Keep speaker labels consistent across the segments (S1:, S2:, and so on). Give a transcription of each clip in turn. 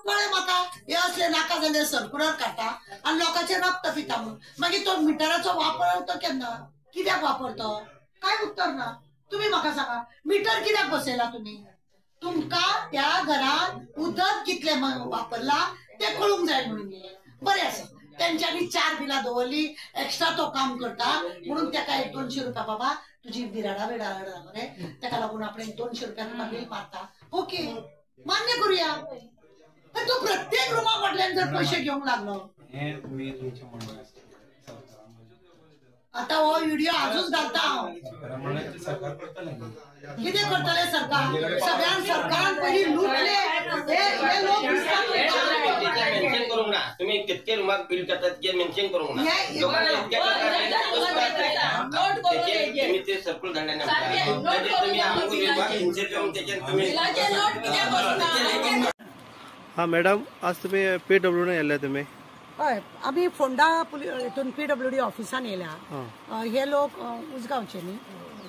S1: कळ्ळें म्हाका हे असले नाका जाल्ले सर्कुलर काडटा आनी लोकांचे रक्त पिता म्हणून मागीर तो मिटराचो वापर तो केन्ना कित्याक वापरतो काय उत्तर ना तुम्ही म्हाका सांगा मिटर कित्याक बसयला तुम्ही तुमकां त्या घरात उदक कितले वापरला ते कळूंक जाय म्हणून बरें आसा त्यांच्यानी 4 बिलां दवरली एक्स्ट्रा तो काम करता म्हणून ताका 200 रुपया बाबा तुझी बिराडा बिराडा मरे ताका लागून आपण 200 रुपया तुका बिल मारता ओके मान्य करूया पण तो प्रत्येक रूमा फाटल्यान जर पैसे घेवंक लागलो आता हो व्हिडिओ आजूच घालता हांव कितें करतले सरकार सगळ्यां सरकारान पयलीं लुटले हे लोक
S2: मेन्शन करूंक ना तुम्ही कितके रुमाक बिल करतात ते मेन्शन करूंक ना तुम्ही ते सर्कल धाडले तुम्ही
S3: हाँ मॅडम आज तुम्ही PWD येयले तुम्ही
S4: हय आमी फोंडा हितून PWD ऑफिसान येयल्या हे लोक उसगांवचे न्ही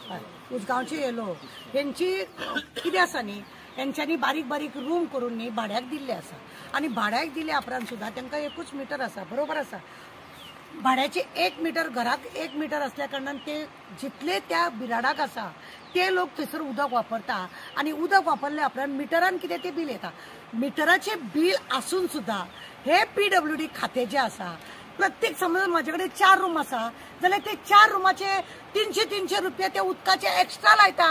S4: हय उसगांवचे हे लोक हेंची कितें आसा न्ही हेंच्यांनी बारीक बारीक रूम करून न्ही भाड्याक दिल्ले आसा आनी भाड्याक दिल्या उपरांत सुद्दां तांकां एकूच मिटर आसा बरोबर आसा भाड्याचे 1 मिटर घराक 1 मिटर असल्या कारणान ते जितले त्या बिराडाक आसा ते लोक थंयसर उदक वापरता आनी उदक वापरल्या उपरांत मिटरान कितें ते बील येता मिटराचे बील आसून सुद्दां हे PWD खाते जे आसा प्रत्येक समज माझे कडेन 4 रूम आसा जाल्यार ते 4 रूमाचे 300 रुपया ते उदकाचे एक्स्ट्रा लायता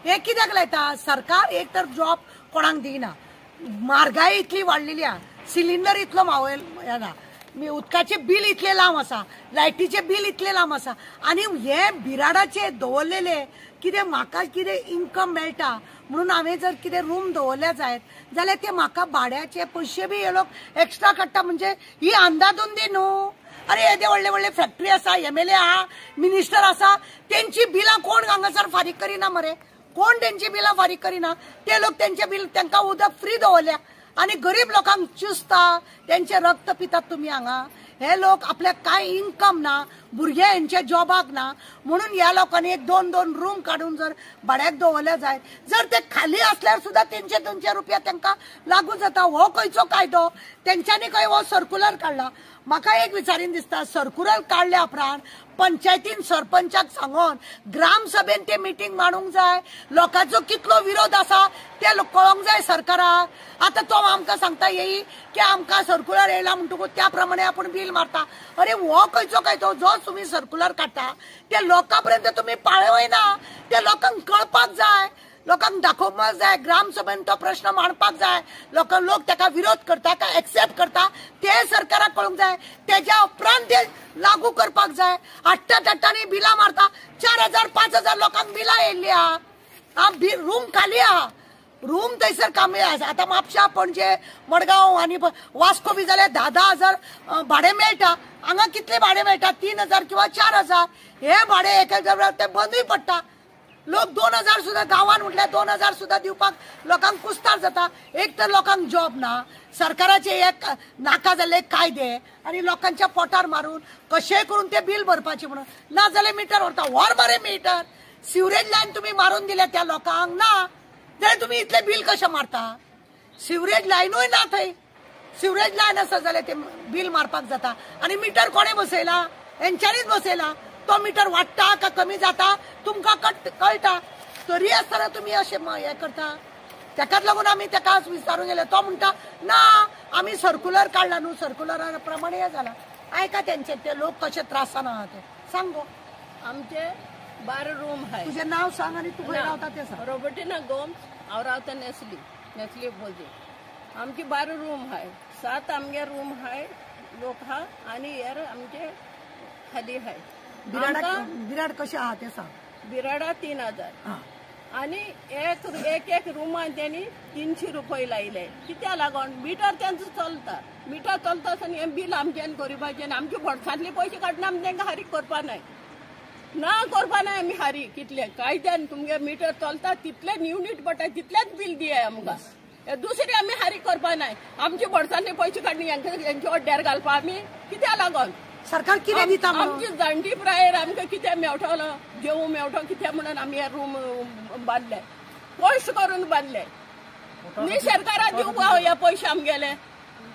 S4: हे कित्याक लायता सरकार एक तर जॉब कोणाक दिना म्हारगाय इतली वाडलेली आहा सिलिंडर इतलो येना मी उदकाचे बिल इतले लांब आसा लायटीचे बिल इतले लांब आसा आनी हे बिराडाचे दवरलेले कितें म्हाका कितें इन्कम मेळटा म्हणून हांवें जर कितें रूम दवरल्या जायत जाल्यार ते म्हाका भाड्याचे पयशे बी हे लोक एक्स्ट्रा काडटा म्हणजे ही अंधाधुंदी न्हू अरे येदे व्हडले व्हडले फॅक्टरी आसा MLA आहा मिनिस्टर आसा तेंची बिलां कोण हांगासर फारीक करिना मरे कोण तेंची बिलां फारीक करिना ते लोक तेंचे बिल तांकां उदक फ्री दवरल्या आणि गरीब लोकांक चुसता त्यांचे रक्त पितात तुम्ही हांगा हे लोक आपल्याक काय इन्कम ना भुरगे यांच्या जॉबाक ना म्हणून या लोकांनी 2-2 रूम काढून जर भाड्याक दवरले जाय जर ते खाली असल्यार सुद्धा 300 रुपया तांकां लागू जाता हो खंयचो कायदो त्यांच्यानी खंय हो सर्क्युलर काढला म्हाका एक विचारीन दिसता सर्क्युलर काढल्या उपरांत पंचायतीन सरपंचाक सांगून ग्रामसभेन ते मीटिंग मांडूंक जाय लोकांचो कितलो विरोध आसा ते कळोंक जाय सरकाराक आता तो आमकां सांगता येई की आमकां सर्क्युलर येयला म्हणटकूच त्या प्रमाणे आपण बिल मारता अरे हो खंयचो कायदो जो तुम्ही सर्क्युलर काडटा ते लोकां पर्यंत तुम्ही पाळयना ते लोकांक कळपाक जाय लोकांक दाखोवपाक जाय ग्रामसभेन तो प्रश्न मांडपाक जाय लोक ताका विरोध करता काय एक्सेप्ट करता ते सरकाराक कळूंक जाय तेज्या उपरांत ते लागू करपाक जाय आट्टानी बिलां मारता 4000-5000 लोकांक बिलां येयल्ली आहा रूम खाली आहा रूम थंयसर कामी आसा आतां म्हापशा पणजे मडगांव आनी वास्को बी जाल्यार 10,000 भाडें मेळटा हांगा कितले भाडें मेळटा 3,000 किंवा 4,000 हे भाडें एक ते बंदूय पडटा लोक 2,000 सुद्धा गांवांत म्हटल्यार 2,000 सुद्धा दिवपाक लोकांक कुस्तार जाता एक तर लोकांक जॉब ना सरकाराचे एक नाका जाल्ले कायदे आनी लोकांच्या पोटार मारून कशेंय करून ते बिल भरपाचे म्हणून ना जाल्यार मिटर व्हरता व्हर मरे मिटर सिवरेज लायन तुम्ही मारून दिल्या त्या लोकांक ना जाल्यार तुम्ही इतले बिल कशें मारता सिवरेज लायनूय ना थंय सिवरेज लायन आसा जाल्यार ते बिल मारपाक जाता आनी मिटर कोणे बसयला हेंच्यांनीच बसयला तो मिटर वाडटा का कमी जाता तुमकां कळटा तरी आसतना तुम्ही अशें हे करता ताकाच लागून आमी ताका विचारूंक गेले तो म्हणटा ना आमी सर्क्युलर काडला न्हू सर्क्युलरा प्रमाणे हे जाला ऐका तेंचे ते लोक कशे त्रासान आहा ते सांग गो
S5: आमचे 12 रूम आहे
S4: तुझे नाव सांग आणि तू खंय रावता ते सांग
S5: रोबर्टिना गोम्स हांव रावता नेस्ली बोलते आमची 12 रूम आहे 7 आमगे रूम आहे लोक हा आणि हेर आमचे खाली आहे
S4: बिराड कशें आहा ते सांग
S5: बिराडा 3,000 आणि एक रुमान त्यांनी 300 रुपये लायले कित्या लागून मिटर त्यांचं चलता मिटर चलता आनी हें बिल आमच्यान करपाचें आमचे भटसांतले पयशे काडून आमी तांकां हारीक करपा नाय आमी हारीक कितले कायद्यान तुमगे मिटर चलता तितले युनिट पडटा तितलेच बिल दिया आमकां दुसरी आमी हारीक करपा नाय आमचे भटसांतले पयशे काडून हेंचे अड्ड्यार घालपा आमी कित्या लागून
S4: सरकार कितें दिता
S5: आमची जाणटी प्रायर आमकां कितें मेवटलो जेवू मेवटो कितें म्हणून आमी हे रूम बांदले पयस करून बांदले न्ही सरकाराक दिवंक हे पयशे आमगेले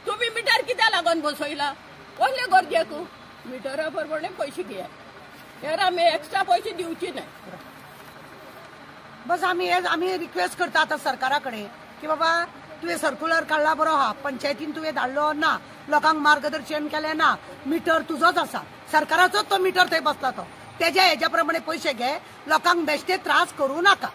S5: तुम्ही मिटर कित्या लागून बसयला कसले गरजेक मिटरा परवडे पयशे घे तर आमी एक्स्ट्रा पयशे दिवचे नाही
S4: बस आम्ही रिक्वेस्ट करता आता सरकारा कडेन की बाबा तुवें सर्क्युलर काढला बरो हा पंचायतीन तुवें धाडलो ना लोकांक मार्गदर्शन केलें ना मिटर तुजोच आसा सरकाराचोच तो मिटर थंय बसला तो तेज्या हेज्या प्रमाणे पयशे घे लोकांक बेश्टे त्रास करूं नाका